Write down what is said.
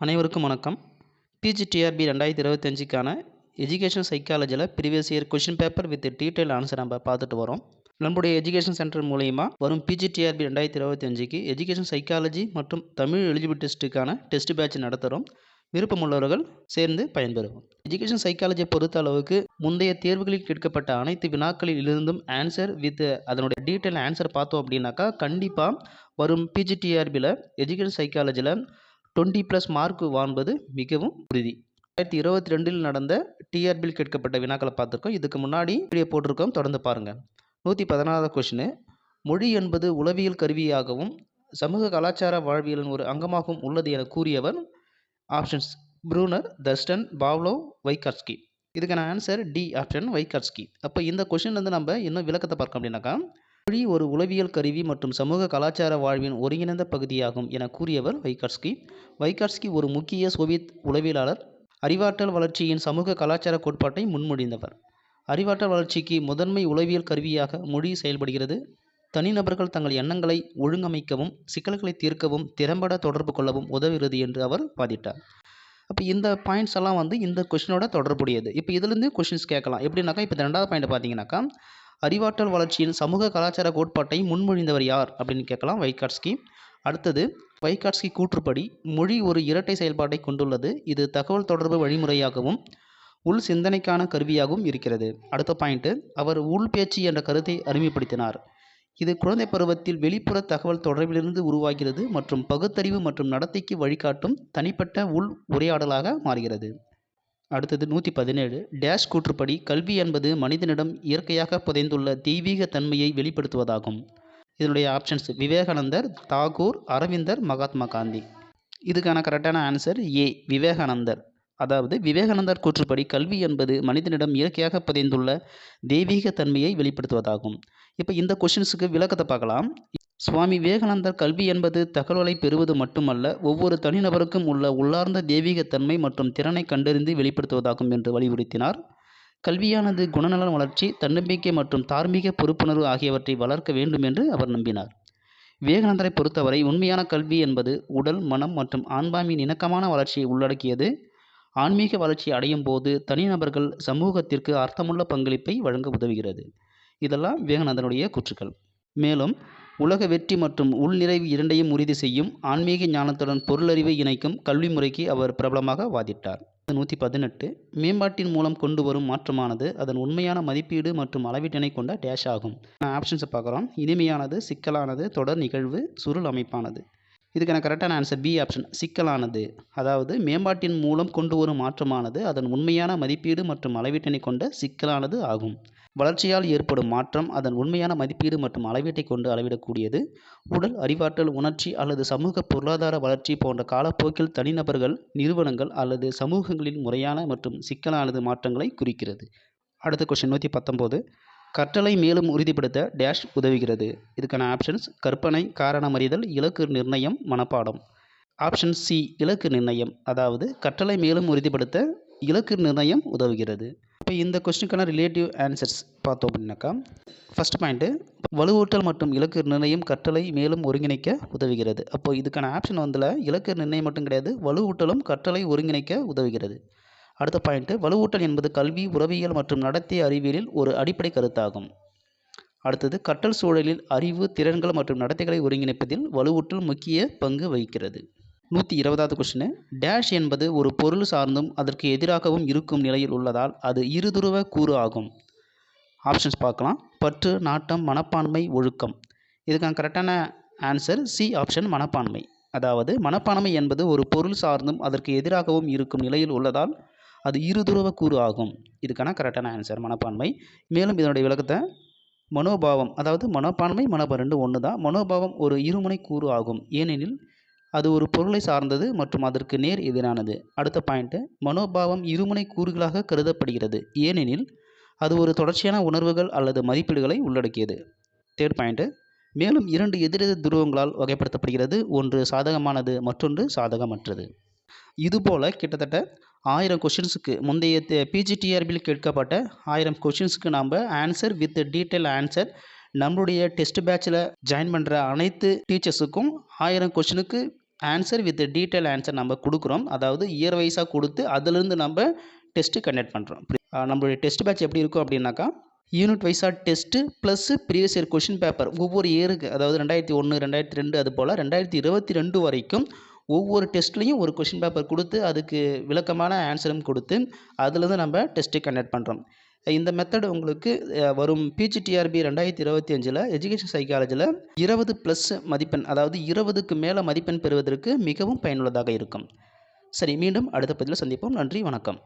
அனைவருக்கும் வணக்கம். பிஜிடிஆர்பி 2025க்கான எஜுகேஷன் சைக்காலஜியில் previous year question paper with detail answer நம்ம பார்த்துட்டு வரோம். நம்முடைய எஜுகேஷன் சென்டர் மூலயமா வரும் பிஜிடிஆர்பி 2025க்கு எஜுகேஷன் சைக்காலஜி மற்றும் தமிழ் எலிஜிபிள் டெஸ்ட்டுக்கான டெஸ்ட் பேட்ச் நடத்துகிறோம். விருப்பமுள்ளவர்கள் சேர்ந்து பயன்பெறுவோம். எஜுகேஷன் சைக்காலஜியை பொறுத்த அளவுக்கு முந்தைய தேர்வுகளில் கேட்கப்பட்ட அனைத்து வினாக்களில் இருந்தும் ஆன்சர் வித் அதனுடைய டீட்டெயில் ஆன்சர் பார்த்தோம் அப்படின்னாக்கா கண்டிப்பாக வரும் பிஜிடிஆர்பியில் எஜுகேஷன் சைக்காலஜியில் 20+ மார்க் வாங்குவது மிகவும் உறுதி. 2022 நடந்த டிஆர்பியில் கேட்கப்பட்ட வினாக்களை பார்த்துருக்கோம். இதுக்கு முன்னாடி வீடியோ போட்டிருக்கோம், தொடர்ந்து பாருங்கள். 114வது கொஷினு, மொழி என்பது உளவியல் கருவியாகவும் சமூக கலாச்சார வாழ்வியலின் ஒரு அங்கமாகவும் உள்ளது என கூறியவர் ஆப்ஷன்ஸ் ப்ரூனர், தர்ஸ்டன், பாவ்லோவ், வைகாட்ஸ்கி. இதுக்கான ஆன்சர் டி ஆப்ஷன் வைகாட்ஸ்கி. அப்போ இந்த கொஷின் நம்ம இன்னும் விளக்கத்தை பார்க்க அப்படின்னாக்கா, மொழி ஒரு உளவியல் கருவி மற்றும் சமூக கலாச்சார வாழ்வின் ஒருங்கிணைந்த பகுதியாகும் என கூறியவர் வைகாட்ஸ்கி. வைகாட்ஸ்கி ஒரு முக்கிய சோவியத் உளவியலாளர், அறிவாற்றல் வளர்ச்சியின் சமூக கலாச்சார கோட்பாட்டை முன்மொழிந்தவர். அறிவாற்றல் வளர்ச்சிக்கு முதன்மை உளவியல் கருவியாக மொழி செயல்படுகிறது. தனிநபர்கள் தங்கள் எண்ணங்களை ஒழுங்கமைக்கவும் சிக்கல்களை தீர்க்கவும் திறம்பட தொடர்பு கொள்ளவும் உதவுகிறது என்று அவர் வாதிட்டார். அப்போ இந்த பாயிண்ட்ஸ் எல்லாம் இந்த கொஷினோட தொடர்புடையது. இப்போ இதுலேருந்து கொஷின்ஸ் கேட்கலாம். எப்படின்னாக்கா, இப்போ 2வது பாயிண்ட் பார்த்தீங்கன்னாக்கா, அறிவாற்றல் வளர்ச்சியின் சமூக கலாச்சார கோட்பாட்டை முன்மொழிந்தவர் யார் அப்படின்னு கேட்கலாம், வைகாட்ஸ்கி. அடுத்தது, வைகாட்ஸ்கி கூற்றுப்படி மொழி ஒரு இரட்டை செயல்பாட்டை கொண்டுள்ளது. இது தகவல் தொடர்பு வழிமுறையாகவும் உள் சிந்தனைக்கான கருவியாகவும் இருக்கிறது. அடுத்த பாயிண்ட்டு, அவர் உள் பேச்சு என்ற கருத்தை அறிமுகப்படுத்தினார். இது குழந்தை பருவத்தில் வெளிப்புற தகவல் தொடர்பிலிருந்து உருவாகிறது மற்றும் பகுத்தறிவு மற்றும் நடத்தைக்கு வழிகாட்டும் தனிப்பட்ட உள் உரையாடலாக மாறுகிறது. அடுத்தது 117, டேஷ் கூற்றுப்படி கல்வி என்பது மனிதனிடம் இயற்கையாக புதைந்துள்ள தெய்வீக தன்மையை வெளிப்படுத்துவதாகும். இதனுடைய ஆப்ஷன்ஸ் விவேகானந்தர், தாகூர், அரவிந்தர், மகாத்மா காந்தி. இதுக்கான கரெக்டான ஆன்சர் ஏ விவேகானந்தர். அதாவது விவேகானந்தர் கூற்றுப்படி கல்வி என்பது மனிதனிடம் இயற்கையாக புதைந்துள்ள தெய்வீக தன்மையை வெளிப்படுத்துவதாகும். இப்போ இந்த கொஷின்ஸுக்கு விளக்கத்தை பார்க்கலாம். சுவாமி விவேகானந்தர் கல்வி என்பது தகவலை பெறுவது மட்டுமல்ல, ஒவ்வொரு தனிநபருக்கும் உள்ள உள்ளார்ந்த தெய்வீகத்தன்மை மற்றும் திறனை கண்டறிந்து வெளிப்படுத்துவதாகும் என்று வலியுறுத்தினார். கல்வியானது குணநலன் வளர்ச்சி, தன்னம்பிக்கை மற்றும் தார்மீக பொறுப்புணர்வு ஆகியவற்றை வளர்க்க வேண்டும் என்று அவர் நம்பினார். விவேகானந்தரை பொறுத்தவரை உண்மையான கல்வி என்பது உடல், மனம் மற்றும் ஆன்மாவின் இணக்கமான வளர்ச்சியை உள்ளடக்கியது. ஆன்மீக வளர்ச்சி அடையும் போது தனிநபர்கள் சமூகத்திற்கு அர்த்தமுள்ள பங்களிப்பை வழங்க உதவுகிறது. இதெல்லாம் விவேகானந்தனுடைய கூற்றுக்கள். மேலும் உலக வெற்றி மற்றும் உள்நிறைவு இரண்டையும் உறுதி செய்யும் ஆன்மீக ஞானத்துடன் பொருளறிவை இணைக்கும் கல்வி முறைக்கு அவர் பிரபலமாக வாதிட்டார். 118, மேம்பாட்டின் மூலம் கொண்டு வரும் மாற்றமானது அதன் உண்மையான மதிப்பீடு மற்றும் அளவீட்டினை கொண்ட டேஷ் ஆகும். ஆப்ஷன்ஸை பார்க்குறோம். இனிமையானது, சிக்கலானது, தொடர் நிகழ்வு, சுருள் அமைப்பானது. இதுக்கான கரெக்டான ஆன்சர் பி ஆப்ஷன் சிக்கலானது. அதாவது மேம்பாட்டின் மூலம் கொண்டு வரும் மாற்றமானது அதன் உண்மையான மதிப்பீடு மற்றும் அளவீட்டினை கொண்ட சிக்கலானது ஆகும். வளர்ச்சியால் ஏற்படும் மாற்றம் அதன் உண்மையான மதிப்பீடு மற்றும் அளவீட்டை கொண்டு அளவிடக்கூடியது. உடல், அறிவாற்றல், உணர்ச்சி அல்லது சமூக பொருளாதார வளர்ச்சி போன்ற காலப்போக்கில் தனிநபர்கள், நிறுவனங்கள் அல்லது சமூகங்களின் முறையான மற்றும் சிக்கலானது மாற்றங்களை குறிக்கிறது. அடுத்த கொஸ்டின் 119, கற்றலை மேலும் உறுதிப்படுத்த டேஷ் உதவுகிறது. இதுக்கான ஆப்ஷன்ஸ் கற்பனை, காரணமறிதல், இலக்கு நிர்ணயம், மனப்பாடம். ஆப்ஷன் சி இலக்கு நிர்ணயம். அதாவது கற்றலை மேலும் உறுதிப்படுத்த இலக்கு நிர்ணயம் உதவுகிறது. இப்போ இந்த கொஸ்டினுக்கான ரிலேட்டிவ் ஆன்சர்ஸ் பார்த்தோம் அப்படின்னாக்கா, ஃபர்ஸ்ட் பாயிண்ட்டு, வலுவூட்டல் மற்றும் இலக்கு நிர்ணயம் கற்றலை மேலும் ஒருங்கிணைக்க உதவுகிறது. அப்போ இதுக்கான ஆப்ஷன் இலக்கு நிர்ணயம் மட்டும் கிடையாது, வலுவூட்டலும் கற்றலை ஒருங்கிணைக்க உதவுகிறது. அடுத்த பாயிண்ட்டு, வலுவூட்டல் என்பது கல்வி, உறவியல் மற்றும் நடத்தை அறிவியலில் ஒரு அடிப்படை கருத்தாகும். அடுத்தது, கற்றல் சூழலில் அறிவு, திறன்கள் மற்றும் நடத்தைகளை ஒருங்கிணைப்பதில் வலுவூட்டல் முக்கிய பங்கு வகிக்கிறது. 120வது கொஸ்டின், டேஷ் என்பது ஒரு பொருள் சார்ந்தும் அதற்கு எதிராகவும் இருக்கும் நிலையில் உள்ளதால் அது இருதுருவ கூறு ஆகும். ஆப்ஷன்ஸ் பார்க்கலாம். பற்று, நாட்டம், மனப்பான்மை, ஒழுக்கம். இதுக்கான கரெக்டான ஆன்சர் சி ஆப்ஷன் மனப்பான்மை. அதாவது மனப்பான்மை என்பது ஒரு பொருள் சார்ந்தும் அதற்கு எதிராகவும் இருக்கும் நிலையில் உள்ளதால் அது இருதுருவ கூறு ஆகும். இதுக்கான கரெக்டான ஆன்சர் மனப்பான்மை. மேலும் இதனுடைய விளக்கத்தை மனோபாவம், அதாவது மனப்பான்மை மனோபாவம் ரெண்டு ஒன்று தான். மனோபாவம் ஒரு இருமுனை கூறு ஆகும், ஏனெனில் அது ஒரு பொருளை சார்ந்தது மற்றும் அதற்கு நேர் எதிரானது. அடுத்த பாயிண்ட்டு, மனோபாவம் இருமுனை கூறுகளாக கருதப்படுகிறது, ஏனெனில் அது ஒரு தொடர்ச்சியான உணர்வுகள் அல்லது மதிப்பீடுகளை உள்ளடக்கியது. தேர்ட் பாயிண்ட்டு, மேலும் 2 எதிரெதிர் துருவங்களால் வகைப்படுத்தப்படுகிறது, ஒன்று சாதகமானது, மற்றொன்று சாதகமற்றது. இதுபோல் கிட்டத்தட்ட 1000 கொஷின்ஸுக்கு முந்தைய பிஜிடிஆர்பியில் கேட்கப்பட்ட 1000 கொஷின்ஸுக்கு நாம் ஆன்சர் வித் டீட்டெயில் ஆன்சர் நம்மளுடைய டெஸ்ட் பேட்சில் ஜாயின் பண்ணுற அனைத்து டீச்சர்ஸுக்கும் 1000 கொஷினுக்கு ஆன்சர் வித் டீட்டெயில் ஆன்சர் நம்ம கொடுக்குறோம். அதாவது இயர் வைஸாக கொடுத்து அதிலிருந்து நம்ம டெஸ்ட்டு கண்டக்ட் பண்ணுறோம். நம்மளுடைய டெஸ்ட் பேட்ச் எப்படி இருக்கும் அப்படின்னாக்கா, யூனிட் வைஸாக test plus previous year question paper ஒவ்வொரு இயருக்கு, அதாவது 2001, 2002 அது போல் 2022 வரைக்கும் ஒவ்வொரு டெஸ்ட்லேயும் ஒரு கொஷின் பேப்பர் கொடுத்து அதுக்கு விளக்கமான ஆன்சரும் கொடுத்து அதுலேருந்து நம்ம டெஸ்ட்டு கண்டக்ட் பண்ணுறோம். இந்த மெத்தட் உங்களுக்கு வரும் பிஜிடிஆர்பி 2025 எஜுகேஷன் சைக்காலஜியில் 20+ மதிப்பெண், அதாவது 20க்கு மேலே மதிப்பெண் பெறுவதற்கு மிகவும் பயனுள்ளதாக இருக்கும். சரி, மீண்டும் அடுத்த பதிவில் சந்திப்போம். நன்றி, வணக்கம்.